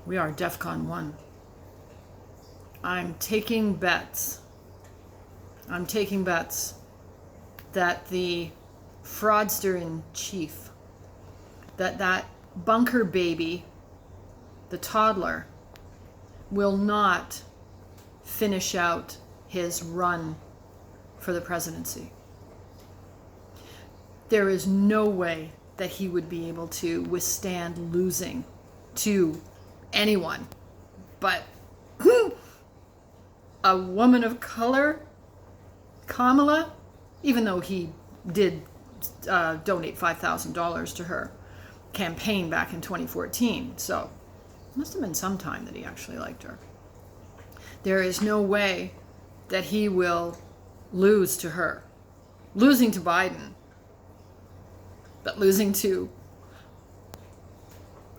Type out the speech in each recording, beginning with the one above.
We are DEFCON 1. I'm taking bets. I'm taking bets that the fraudster in chief, that bunker baby, the toddler, will not finish out his run for the presidency. There is no way that he would be able to withstand losing to anyone but a woman of color, Kamala, even though he did donate $5,000 to her campaign back in 2014. So it must have been some time that he actually liked her. There is no way that he will lose to her. Losing to Biden, but losing to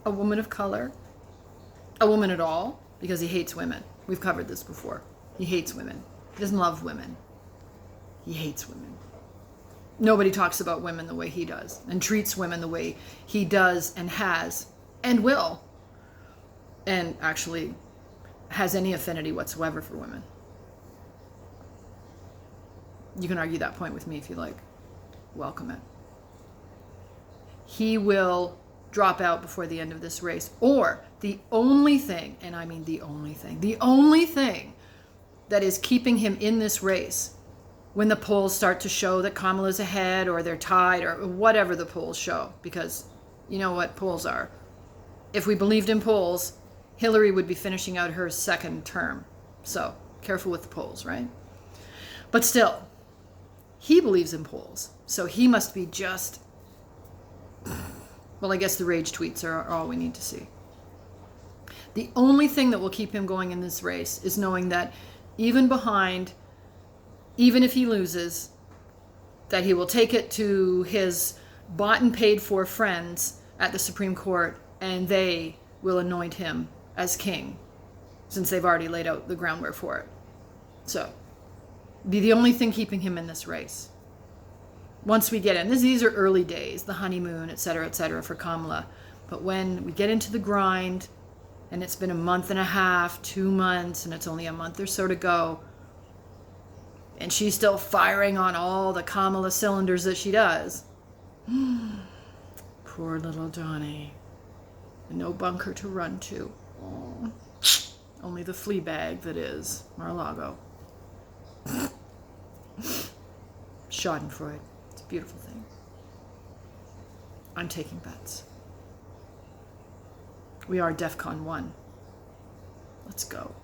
a woman of color, a woman at all, because he hates women. We've covered this before. He hates women. He doesn't love women. He hates women. Nobody talks about women the way he does and treats women the way he does and has and will, and actually has any affinity whatsoever for women. You can argue that point with me if you like. Welcome it. He will drop out before the end of this race. Or the only thing, and I mean the only thing that is keeping him in this race, when the polls start to show that Kamala's ahead or they're tied or whatever the polls show, because you know what polls are. If we believed in polls, Hillary would be finishing out her second term. So careful with the polls, right? But still, he believes in polls. So he must be just, well, I guess the rage tweets are all we need to see. The only thing that will keep him going in this race is knowing that even if he loses, that he will take it to his bought and paid for friends at the Supreme Court, and they will anoint him as king, since they've already laid out the groundwork for it. So, be the only thing keeping him in this race. Once we get in, these are early days, the honeymoon, et cetera, for Kamala. But when we get into the grind, and it's been a month and a half, 2 months, and it's only a month or so to go, and she's still firing on all the Kamala cylinders that she does. Poor little Johnny. No bunker to run to. Oh. Only the flea bag that is Mar-a-Lago. Schadenfreude. It's a beautiful thing. I'm taking bets. We are DEFCON 1. Let's go.